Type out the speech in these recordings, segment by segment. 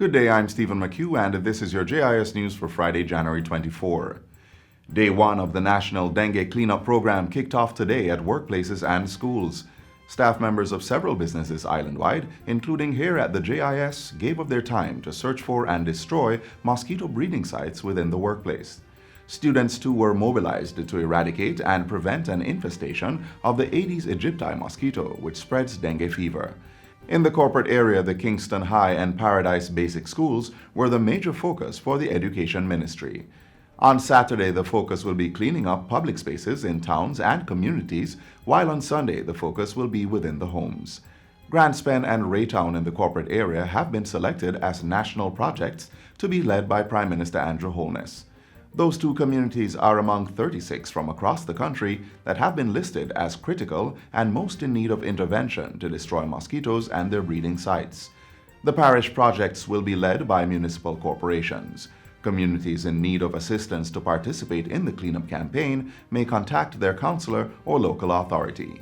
Good day, I'm Stephen McHugh, and this is your JIS news for Friday, January 24. Day 1 of the National Dengue Cleanup Program kicked off today at workplaces and schools. Staff members of several businesses island-wide, including here at the JIS, gave of their time to search for and destroy mosquito breeding sites within the workplace. Students too were mobilized to eradicate and prevent an infestation of the Aedes aegypti mosquito, which spreads dengue fever. In the corporate area, the Kingston High and Paradise Basic Schools were the major focus for the Education Ministry. On Saturday, the focus will be cleaning up public spaces in towns and communities, while on Sunday, the focus will be within the homes. Grandspen and Raytown in the corporate area have been selected as national projects to be led by Prime Minister Andrew Holness. Those two communities are among 36 from across the country that have been listed as critical and most in need of intervention to destroy mosquitoes and their breeding sites. The parish projects will be led by municipal corporations. Communities in need of assistance to participate in the cleanup campaign may contact their councillor or local authority.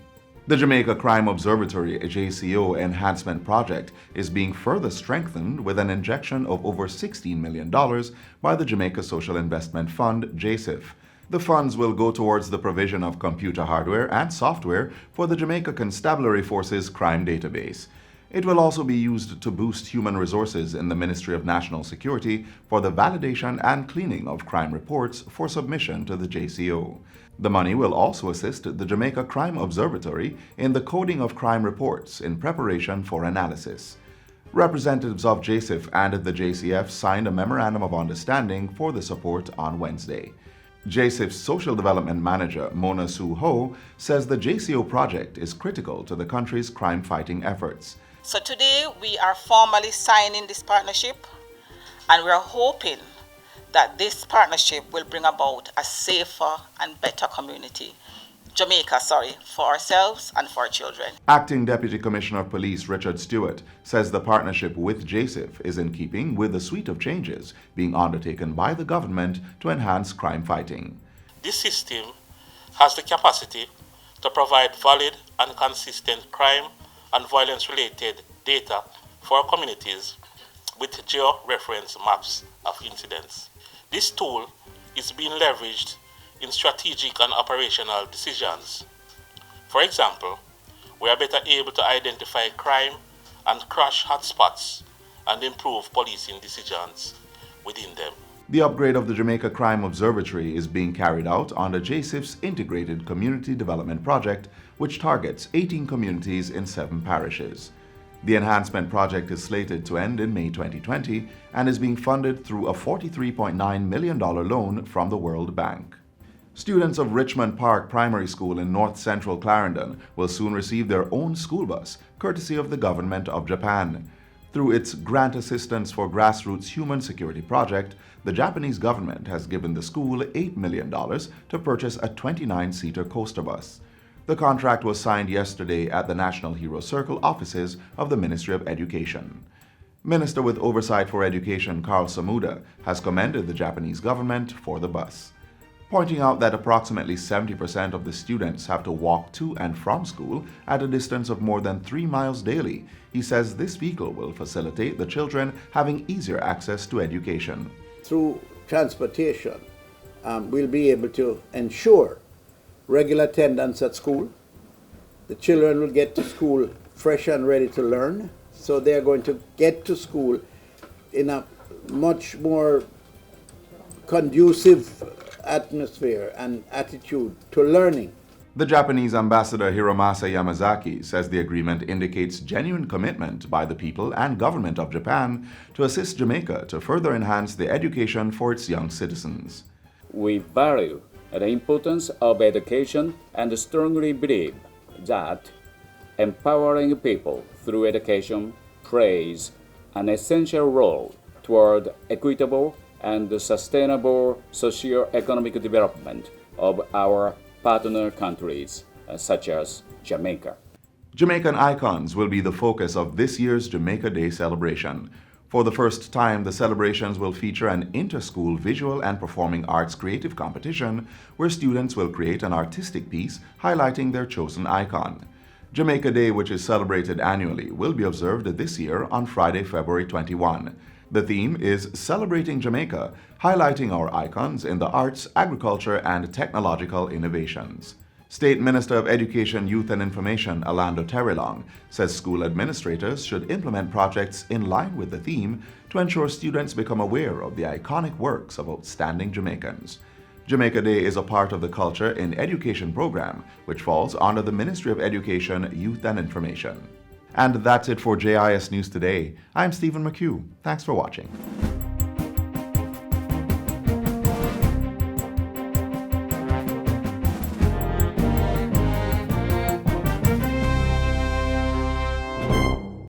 The Jamaica Crime Observatory JCO enhancement project is being further strengthened with an injection of over $16 million by the Jamaica Social Investment Fund, JIS. The funds will go towards the provision of computer hardware and software for the Jamaica Constabulary Force's crime database. It will also be used to boost human resources in the Ministry of National Security for the validation and cleaning of crime reports for submission to the JCO. The money will also assist the Jamaica Crime Observatory in the coding of crime reports in preparation for analysis. Representatives of JISIF and the JCF signed a Memorandum of Understanding for the support on Wednesday. JISIF's Social Development Manager, Mona Sue Ho, says the JCO project is critical to the country's crime-fighting efforts. So today we are formally signing this partnership, and we are hoping that this partnership will bring about a safer and better Jamaica, for ourselves and for our children. Acting Deputy Commissioner of Police Richard Stewart says the partnership with JISIF is in keeping with the suite of changes being undertaken by the government to enhance crime fighting. This system has the capacity to provide valid and consistent crime and violence-related data for our communities with geo-reference maps of incidents. This tool is being leveraged in strategic and operational decisions. For example, we are better able to identify crime and crash hotspots and improve policing decisions within them. The upgrade of the Jamaica Crime Observatory is being carried out under JISIF's Integrated Community Development Project, which targets 18 communities in 7 parishes. The enhancement project is slated to end in May 2020 and is being funded through a $43.9 million loan from the World Bank. Students of Richmond Park Primary School in North Central Clarendon will soon receive their own school bus, courtesy of the Government of Japan. Through its Grant Assistance for Grassroots Human Security project, the Japanese government has given the school $8 million to purchase a 29-seater coaster bus. The contract was signed yesterday at the National Hero Circle offices of the Ministry of Education. Minister with Oversight for Education Carl Samuda has commended the Japanese government for the bus. Pointing out that approximately 70% of the students have to walk to and from school at a distance of more than 3 miles daily, he says this vehicle will facilitate the children having easier access to education. Through transportation, we'll be able to ensure regular attendance at school. The children will get to school fresh and ready to learn, so they're going to get to school in a much more conducive atmosphere and attitude to learning. The Japanese ambassador Hiromasa Yamazaki says the agreement indicates genuine commitment by the people and government of Japan to assist Jamaica to further enhance the education for its young citizens. We value the importance of education and strongly believe that empowering people through education plays an essential role toward equitable and sustainable socio-economic development of our partner countries, such as Jamaica. Jamaican icons will be the focus of this year's Jamaica Day celebration. For the first time, the celebrations will feature an inter-school visual and performing arts creative competition where students will create an artistic piece highlighting their chosen icon. Jamaica Day, which is celebrated annually, will be observed this year on Friday, February 21. The theme is Celebrating Jamaica, highlighting our icons in the arts, agriculture, and technological innovations. State Minister of Education, Youth and Information, Alando Terrelong, says school administrators should implement projects in line with the theme to ensure students become aware of the iconic works of outstanding Jamaicans. Jamaica Day is a part of the Culture in Education program, which falls under the Ministry of Education, Youth and Information. And that's it for JIS News Today. I'm Stephen McHugh. Thanks for watching.